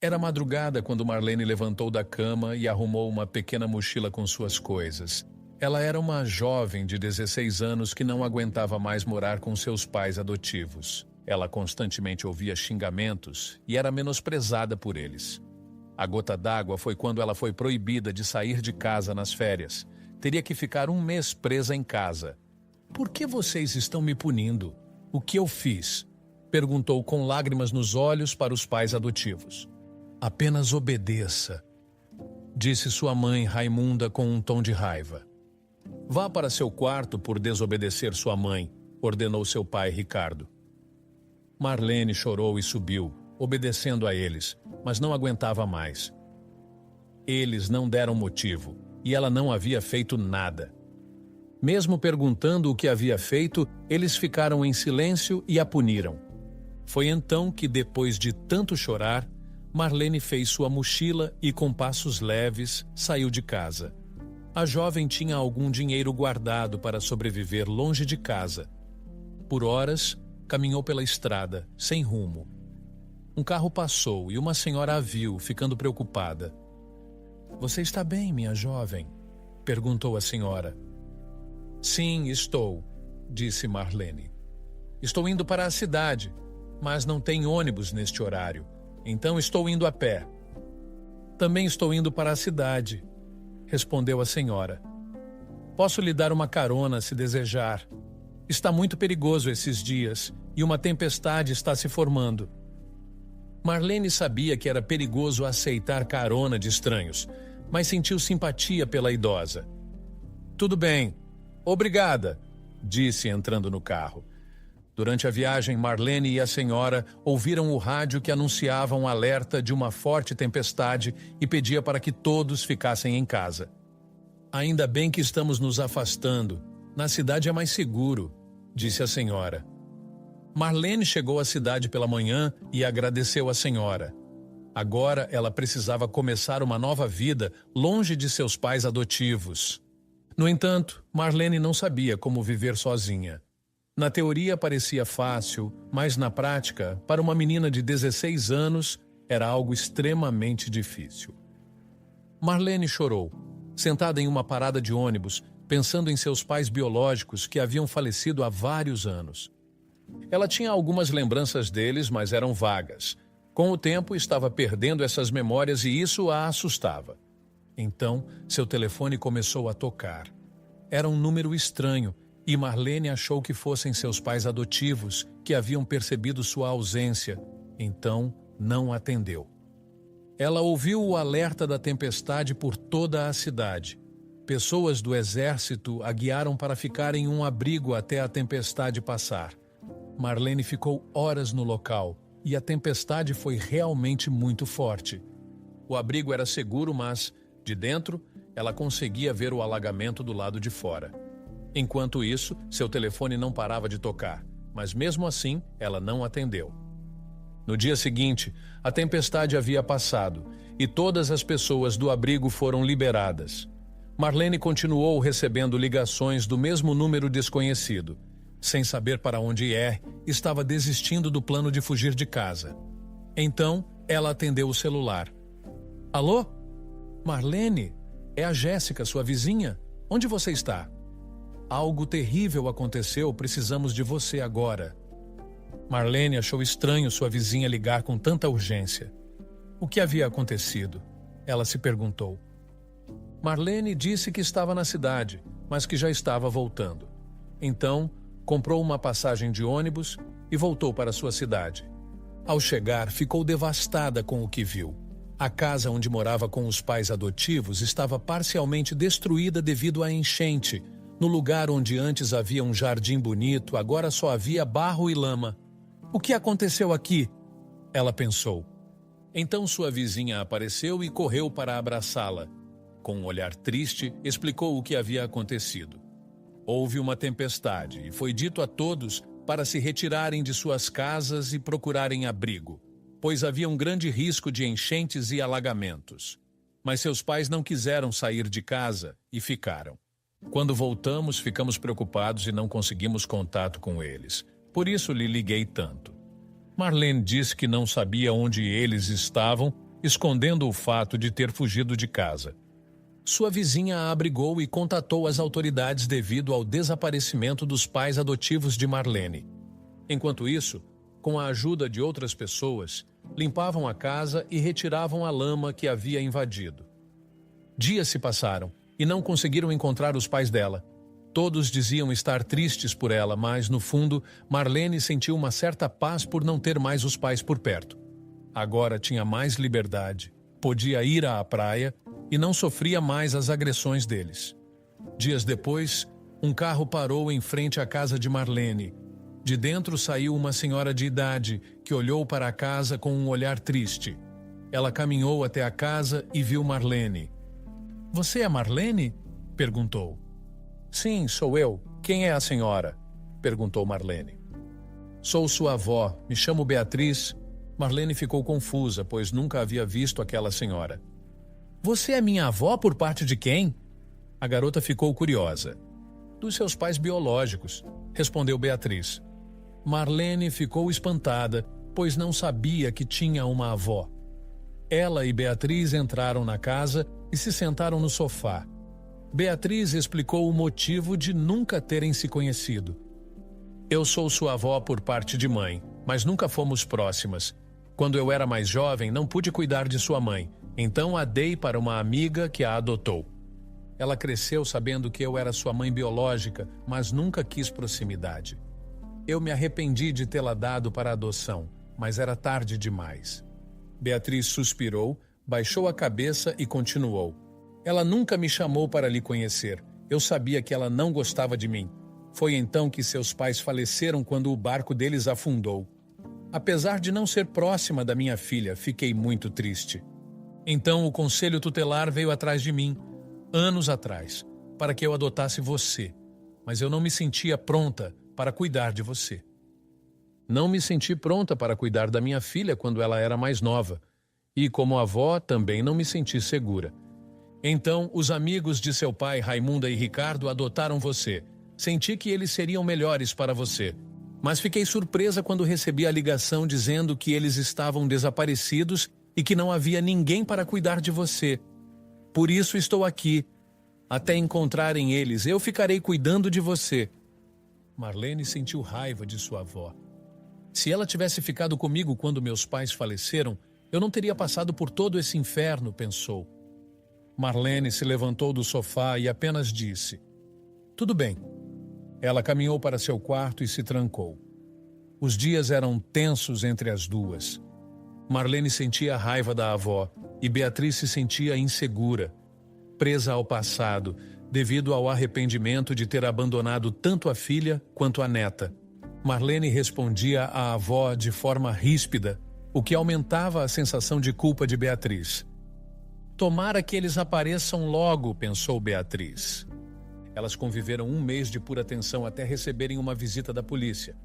Era madrugada quando Marlene levantou da cama e arrumou uma pequena mochila com suas coisas. Ela era uma jovem de 16 anos que não aguentava mais morar com seus pais adotivos. Ela constantemente ouvia xingamentos e era menosprezada por eles. A gota d'água foi quando ela foi proibida de sair de casa nas férias. Teria que ficar um mês presa em casa. "Por que vocês estão me punindo? O que eu fiz?" perguntou com lágrimas nos olhos para os pais adotivos. "Apenas obedeça", disse sua mãe Raimunda com um tom de raiva. "Vá para seu quarto por desobedecer sua mãe", ordenou seu pai Ricardo. Marlene chorou e subiu, obedecendo a eles, mas não aguentava mais. Eles não deram motivo, e ela não havia feito nada. Mesmo perguntando o que havia feito, eles ficaram em silêncio e a puniram. Foi então que, depois de tanto chorar, Marlene fez sua mochila e, com passos leves, saiu de casa. A jovem tinha algum dinheiro guardado para sobreviver longe de casa. Por horas, caminhou pela estrada, sem rumo. Um carro passou e uma senhora a viu, ficando preocupada. "Você está bem, minha jovem?" perguntou a senhora. "Sim, estou", disse Marlene. "Estou indo para a cidade, mas não tem ônibus neste horário, então estou indo a pé." "Também estou indo para a cidade", respondeu a senhora. "Posso lhe dar uma carona se desejar. Está muito perigoso esses dias e uma tempestade está se formando." Marlene sabia que era perigoso aceitar carona de estranhos, mas sentiu simpatia pela idosa. "Tudo bem, obrigada", disse entrando no carro. Durante a viagem, Marlene e a senhora ouviram o rádio que anunciava um alerta de uma forte tempestade e pedia para que todos ficassem em casa. "Ainda bem que estamos nos afastando. Na cidade é mais seguro", disse a senhora. Marlene chegou à cidade pela manhã e agradeceu à senhora. Agora ela precisava começar uma nova vida longe de seus pais adotivos. No entanto, Marlene não sabia como viver sozinha. Na teoria parecia fácil, mas na prática, para uma menina de 16 anos, era algo extremamente difícil. Marlene chorou, sentada em uma parada de ônibus, pensando em seus pais biológicos que haviam falecido há vários anos. Ela tinha algumas lembranças deles, mas eram vagas. Com o tempo, estava perdendo essas memórias e isso a assustava. Então, seu telefone começou a tocar. Era um número estranho e Marlene achou que fossem seus pais adotivos que haviam percebido sua ausência. Então, não atendeu. Ela ouviu o alerta da tempestade por toda a cidade. Pessoas do exército a guiaram para ficar em um abrigo até a tempestade passar. Marlene ficou horas no local e a tempestade foi realmente muito forte. O abrigo era seguro, mas, de dentro, ela conseguia ver o alagamento do lado de fora. Enquanto isso, seu telefone não parava de tocar, mas mesmo assim, ela não atendeu. No dia seguinte, a tempestade havia passado e todas as pessoas do abrigo foram liberadas. Marlene continuou recebendo ligações do mesmo número desconhecido. Sem saber para onde ir, estava desistindo do plano de fugir de casa. Então, ela atendeu o celular. "Alô? Marlene? É a Jéssica, sua vizinha? Onde você está?" "Algo terrível aconteceu, precisamos de você agora." Marlene achou estranho sua vizinha ligar com tanta urgência. O que havia acontecido? Ela se perguntou. Marlene disse que estava na cidade, mas que já estava voltando. Então, comprou uma passagem de ônibus e voltou para sua cidade. Ao chegar, ficou devastada com o que viu. A casa onde morava com os pais adotivos estava parcialmente destruída devido à enchente. No lugar onde antes havia um jardim bonito, agora só havia barro e lama. "O que aconteceu aqui?" ela pensou. Então sua vizinha apareceu e correu para abraçá-la. Com um olhar triste, explicou o que havia acontecido. Houve uma tempestade e foi dito a todos para se retirarem de suas casas e procurarem abrigo, pois havia um grande risco de enchentes e alagamentos. Mas seus pais não quiseram sair de casa e ficaram. "Quando voltamos, ficamos preocupados e não conseguimos contato com eles. Por isso lhe liguei tanto." Marlene disse que não sabia onde eles estavam escondendo o fato de ter fugido de casa. Sua vizinha a abrigou e contatou as autoridades devido ao desaparecimento dos pais adotivos de Marlene. Enquanto isso, com a ajuda de outras pessoas, limpavam a casa e retiravam a lama que havia invadido. Dias se passaram e não conseguiram encontrar os pais dela. Todos diziam estar tristes por ela, mas, no fundo, Marlene sentiu uma certa paz por não ter mais os pais por perto. Agora tinha mais liberdade, podia ir à praia e não sofria mais as agressões deles. Dias depois, um carro parou em frente à casa de Marlene. De dentro saiu uma senhora de idade que olhou para a casa com um olhar triste. Ela caminhou até a casa e viu Marlene. – Você é Marlene? Perguntou. – Sim, sou eu. Quem é a senhora? Perguntou Marlene. – Sou sua avó. Me chamo Beatriz. Marlene ficou confusa, pois nunca havia visto aquela senhora. – Você é minha avó por parte de quem? A garota ficou curiosa. – Dos seus pais biológicos, respondeu Beatriz. Marlene ficou espantada, pois não sabia que tinha uma avó. Ela e Beatriz entraram na casa e se sentaram no sofá. Beatriz explicou o motivo de nunca terem se conhecido. Eu sou sua avó por parte de mãe, mas nunca fomos próximas. Quando eu era mais jovem, não pude cuidar de sua mãe, então a dei para uma amiga que a adotou. Ela cresceu sabendo que eu era sua mãe biológica, mas nunca quis proximidade. Eu me arrependi de tê-la dado para adoção, mas era tarde demais. Beatriz suspirou, baixou a cabeça e continuou. Ela nunca me chamou para lhe conhecer. Eu sabia que ela não gostava de mim. Foi então que seus pais faleceram quando o barco deles afundou. Apesar de não ser próxima da minha filha, fiquei muito triste. Então o conselho tutelar veio atrás de mim, anos atrás, para que eu adotasse você. Mas eu não me sentia pronta para cuidar de você. Não me senti pronta para cuidar da minha filha quando ela era mais nova. E, como avó, também não me senti segura. Então, os amigos de seu pai, Raimunda e Ricardo, adotaram você. Senti que eles seriam melhores para você. Mas fiquei surpresa quando recebi a ligação dizendo que eles estavam desaparecidos e que não havia ninguém para cuidar de você. Por isso estou aqui. Até encontrarem eles, eu ficarei cuidando de você. Marlene sentiu raiva de sua avó. Se ela tivesse ficado comigo quando meus pais faleceram, eu não teria passado por todo esse inferno, pensou. Marlene se levantou do sofá e apenas disse: tudo bem. Ela caminhou para seu quarto e se trancou. Os dias eram tensos entre as duas. Marlene sentia a raiva da avó e Beatriz se sentia insegura, presa ao passado, devido ao arrependimento de ter abandonado tanto a filha quanto a neta. Marlene respondia à avó de forma ríspida, o que aumentava a sensação de culpa de Beatriz. Tomara que eles apareçam logo, pensou Beatriz. Elas conviveram um mês de pura tensão até receberem uma visita da polícia.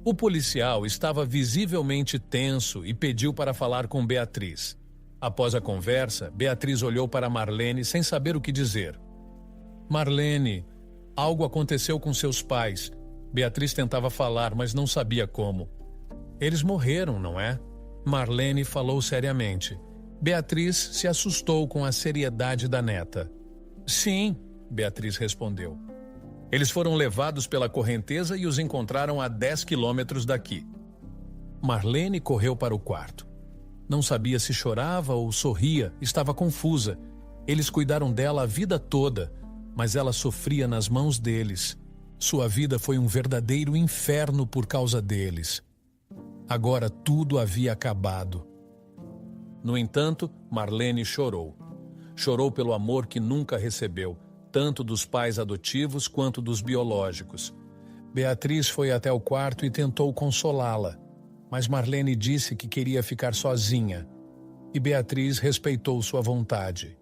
O policial estava visivelmente tenso e pediu para falar com Beatriz. Após a conversa, Beatriz olhou para Marlene sem saber o que dizer. Marlene, algo aconteceu com seus pais. Beatriz tentava falar, mas não sabia como. Eles morreram, não é? Marlene falou seriamente. Beatriz se assustou com a seriedade da neta. Sim, Beatriz respondeu. Eles foram levados pela correnteza e os encontraram a 10 quilômetros daqui. Marlene correu para o quarto. Não sabia se chorava ou sorria, estava confusa. Eles cuidaram dela a vida toda, mas ela sofria nas mãos deles. Sua vida foi um verdadeiro inferno por causa deles. Agora tudo havia acabado. No entanto, Marlene chorou. Chorou pelo amor que nunca recebeu, tanto dos pais adotivos quanto dos biológicos. Beatriz foi até o quarto e tentou consolá-la, mas Marlene disse que queria ficar sozinha, e Beatriz respeitou sua vontade.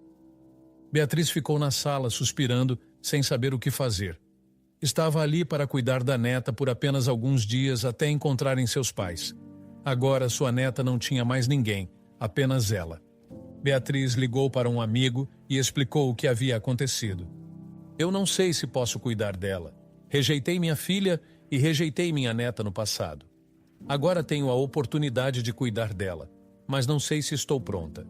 Beatriz ficou na sala suspirando, sem saber o que fazer. Estava ali para cuidar da neta por apenas alguns dias até encontrarem seus pais. Agora sua neta não tinha mais ninguém, apenas ela. Beatriz ligou para um amigo e explicou o que havia acontecido. Eu não sei se posso cuidar dela. Rejeitei minha filha e rejeitei minha neta no passado. Agora tenho a oportunidade de cuidar dela. mas não sei se estou pronta.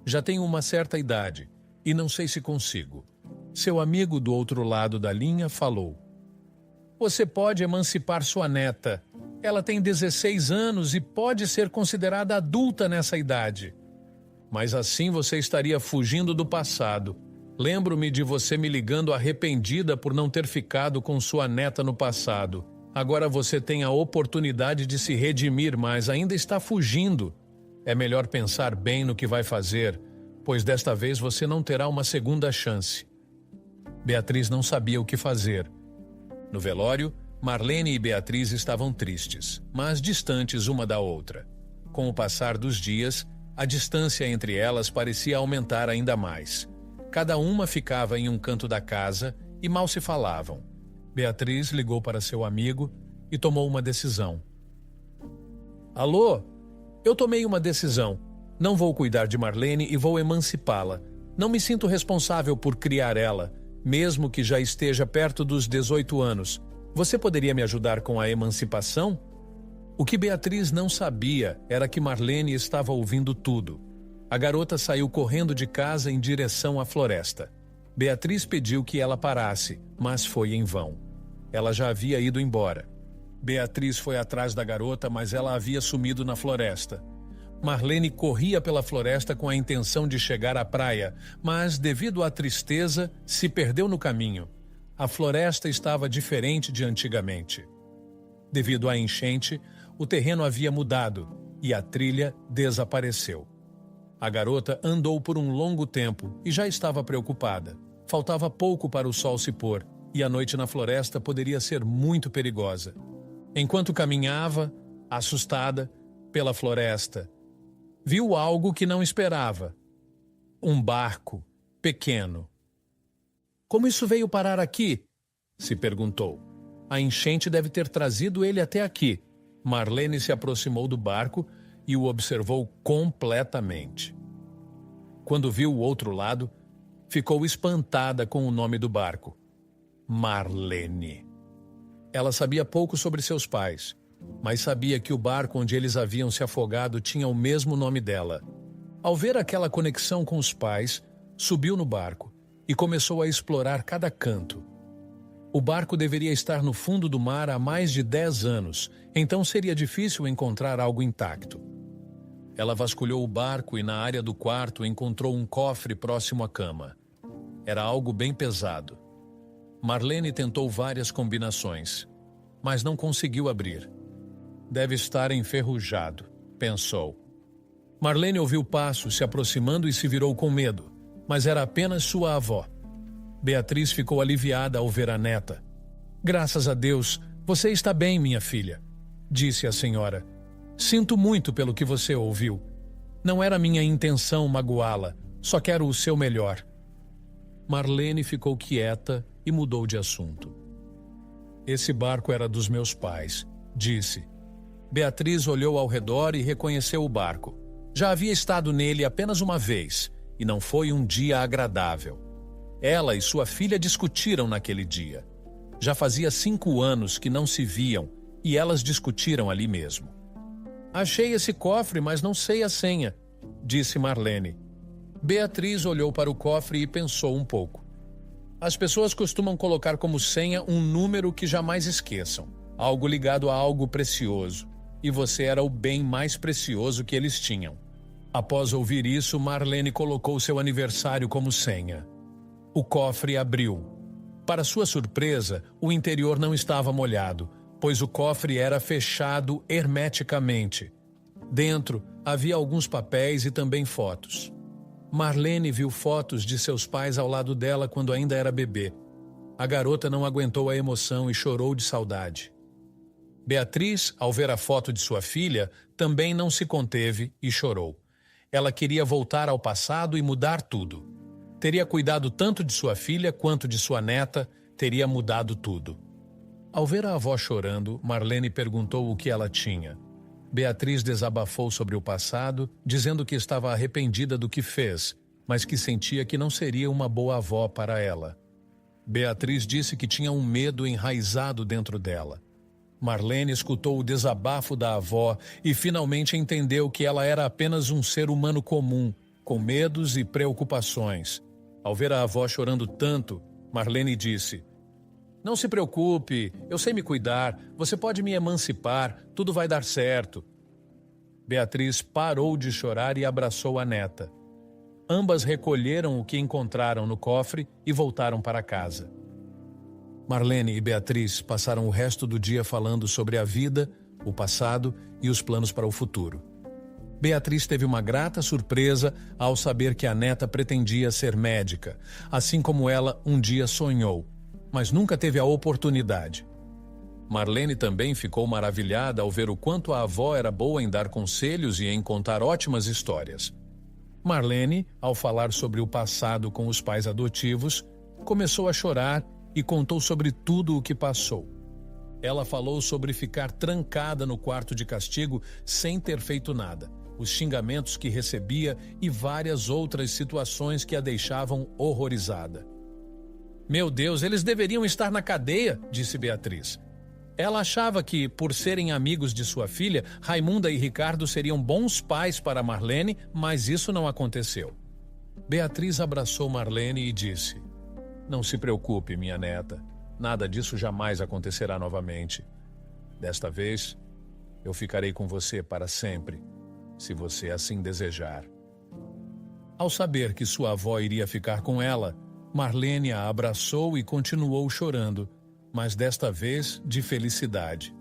Já tenho uma certa idade e não sei se consigo. Seu amigo do outro lado da linha falou: Você pode emancipar sua neta. Ela tem 16 anos e pode ser considerada adulta nessa idade. Mas assim você estaria fugindo do passado. Lembro-me de você me ligando arrependida por não ter ficado com sua neta no passado. Agora você tem a oportunidade de se redimir, mas ainda está fugindo. É melhor pensar bem no que vai fazer, pois desta vez você não terá uma segunda chance. Beatriz não sabia o que fazer. No velório, Marlene e Beatriz estavam tristes, mas distantes uma da outra. Com o passar dos dias, a distância entre elas parecia aumentar ainda mais. Cada uma ficava em um canto da casa e mal se falavam. Beatriz ligou para seu amigo e tomou uma decisão. Alô? Eu tomei uma decisão. Não vou cuidar de Marlene e vou emancipá-la. Não me sinto responsável por criar ela, mesmo que já esteja perto dos 18 anos. Você poderia me ajudar com a emancipação? O que Beatriz não sabia era que Marlene estava ouvindo tudo. A garota saiu correndo de casa em direção à floresta. Beatriz pediu que ela parasse, mas foi em vão. Ela já havia ido embora. Beatriz foi atrás da garota, mas ela havia sumido na floresta. Marlene corria pela floresta com a intenção de chegar à praia, mas, devido à tristeza, se perdeu no caminho. A floresta estava diferente de antigamente. Devido à enchente, o terreno havia mudado e a trilha desapareceu. A garota andou por um longo tempo e já estava preocupada. Faltava pouco para o sol se pôr e a noite na floresta poderia ser muito perigosa. Enquanto caminhava, assustada, pela floresta, viu algo que não esperava. Um barco pequeno. Como isso veio parar aqui? Se perguntou. A enchente deve ter trazido ele até aqui. Marlene se aproximou do barco e o observou completamente. Quando viu o outro lado, ficou espantada com o nome do barco. Marlene. Ela sabia pouco sobre seus pais, mas sabia que o barco onde eles haviam se afogado tinha o mesmo nome dela. Ao ver aquela conexão com os pais, subiu no barco e começou a explorar cada canto. O barco deveria estar no fundo do mar há mais de 10 anos, então seria difícil encontrar algo intacto. Ela vasculhou o barco e na área do quarto encontrou um cofre próximo à cama. Era algo bem pesado. Marlene tentou várias combinações, mas não conseguiu abrir. Deve estar enferrujado, pensou. Marlene ouviu passos se aproximando e se virou com medo, mas era apenas sua avó. Beatriz ficou aliviada ao ver a neta. Graças a Deus, você está bem, minha filha, disse a senhora. Sinto muito pelo que você ouviu. Não era minha intenção magoá-la, só quero o seu melhor. Marlene ficou quieta e mudou de assunto. Esse barco era dos meus pais, disse. Beatriz olhou ao redor e reconheceu o barco. Já havia estado nele apenas uma vez, e não foi um dia agradável. Ela e sua filha discutiram naquele dia. Já fazia 5 anos que não se viam, e elas discutiram ali mesmo. Achei esse cofre, mas não sei a senha, disse Marlene. Beatriz olhou para o cofre e pensou um pouco. As pessoas costumam colocar como senha um número que jamais esqueçam, algo ligado a algo precioso, e você era o bem mais precioso que eles tinham. Após ouvir isso, Marlene colocou seu aniversário como senha. O cofre abriu. Para sua surpresa, o interior não estava molhado, pois o cofre era fechado hermeticamente. Dentro, havia alguns papéis e também fotos. Marlene viu fotos de seus pais ao lado dela quando ainda era bebê. A garota não aguentou a emoção e chorou de saudade. Beatriz, ao ver a foto de sua filha, também não se conteve e chorou. Ela queria voltar ao passado e mudar tudo. Teria cuidado tanto de sua filha quanto de sua neta, teria mudado tudo. Ao ver a avó chorando, Marlene perguntou o que ela tinha. Beatriz desabafou sobre o passado, dizendo que estava arrependida do que fez, mas que sentia que não seria uma boa avó para ela. Beatriz disse que tinha um medo enraizado dentro dela. Marlene escutou o desabafo da avó e finalmente entendeu que ela era apenas um ser humano comum, com medos e preocupações. Ao ver a avó chorando tanto, Marlene disse: "Não se preocupe, eu sei me cuidar, você pode me emancipar, tudo vai dar certo." Beatriz parou de chorar e abraçou a neta. Ambas recolheram o que encontraram no cofre e voltaram para casa. Marlene e Beatriz passaram o resto do dia falando sobre a vida, o passado e os planos para o futuro. Beatriz teve uma grata surpresa ao saber que a neta pretendia ser médica, assim como ela um dia sonhou, mas nunca teve a oportunidade. Marlene também ficou maravilhada ao ver o quanto a avó era boa em dar conselhos e em contar ótimas histórias. Marlene, ao falar sobre o passado com os pais adotivos, começou a chorar e contou sobre tudo o que passou. Ela falou sobre ficar trancada no quarto de castigo sem ter feito nada, os xingamentos que recebia e várias outras situações que a deixavam horrorizada. "Meu Deus, eles deveriam estar na cadeia", disse Beatriz. Ela achava que, por serem amigos de sua filha, Raimunda e Ricardo seriam bons pais para Marlene, mas isso não aconteceu. Beatriz abraçou Marlene e disse: "Não se preocupe, minha neta. Nada disso jamais acontecerá novamente. Desta vez, eu ficarei com você para sempre, se você assim desejar." Ao saber que sua avó iria ficar com ela, Marlene a abraçou e continuou chorando, mas desta vez de felicidade.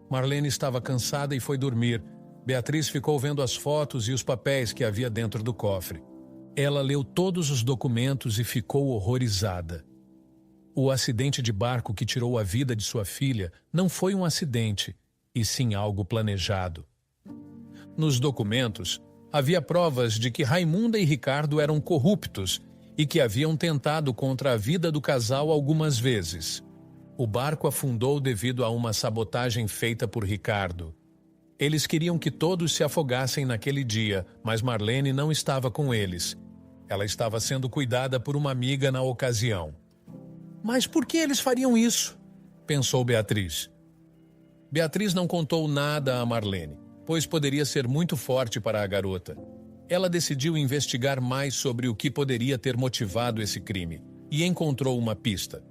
Marlene estava cansada e foi dormir. Beatriz ficou vendo as fotos e os papéis que havia dentro do cofre. Ela leu todos os documentos e ficou horrorizada. O acidente de barco que tirou a vida de sua filha não foi um acidente, e sim algo planejado. Nos documentos, havia provas de que Raimunda e Ricardo eram corruptos e que haviam tentado contra a vida do casal algumas vezes. O barco afundou devido a uma sabotagem feita por Ricardo. Eles queriam que todos se afogassem naquele dia, mas Marlene não estava com eles. Ela estava sendo cuidada por uma amiga na ocasião. "Mas por que eles fariam isso?" pensou Beatriz. Beatriz não contou nada a Marlene, pois poderia ser muito forte para a garota. Ela decidiu investigar mais sobre o que poderia ter motivado esse crime e encontrou uma pista.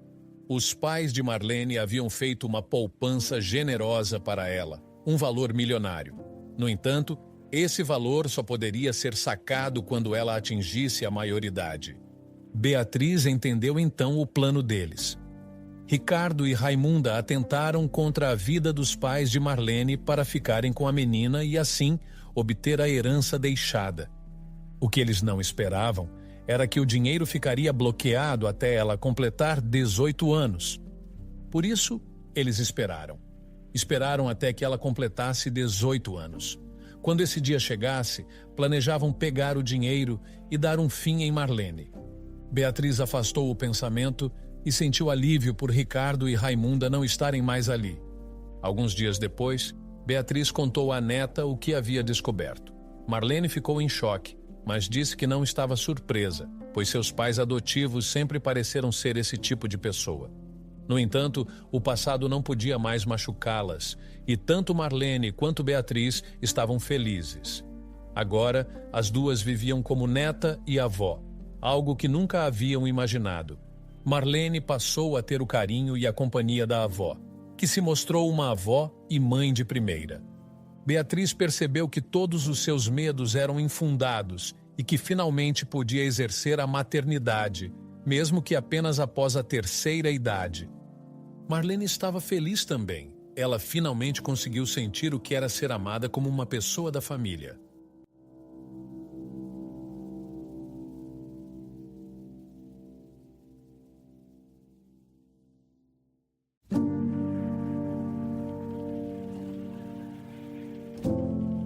Os pais de Marlene haviam feito uma poupança generosa para ela, um valor milionário. No entanto, esse valor só poderia ser sacado quando ela atingisse a maioridade. Beatriz entendeu então o plano deles. Ricardo e Raimunda atentaram contra a vida dos pais de Marlene para ficarem com a menina e, assim, obter a herança deixada. O que eles não esperavam era que o dinheiro ficaria bloqueado até ela completar 18 anos. Por isso, eles esperaram. Esperaram até que ela completasse 18 anos. Quando esse dia chegasse, planejavam pegar o dinheiro e dar um fim em Marlene. Beatriz afastou o pensamento e sentiu alívio por Ricardo e Raimunda não estarem mais ali. Alguns dias depois, Beatriz contou à neta o que havia descoberto. Marlene ficou em choque, mas disse que não estava surpresa, pois seus pais adotivos sempre pareceram ser esse tipo de pessoa. No entanto, o passado não podia mais machucá-las, e tanto Marlene quanto Beatriz estavam felizes. Agora, as duas viviam como neta e avó, algo que nunca haviam imaginado. Marlene passou a ter o carinho e a companhia da avó, que se mostrou uma avó e mãe de primeira. Beatriz percebeu que todos os seus medos eram infundados e que finalmente podia exercer a maternidade, mesmo que apenas após a terceira idade. Marlene estava feliz também. Ela finalmente conseguiu sentir o que era ser amada como uma pessoa da família.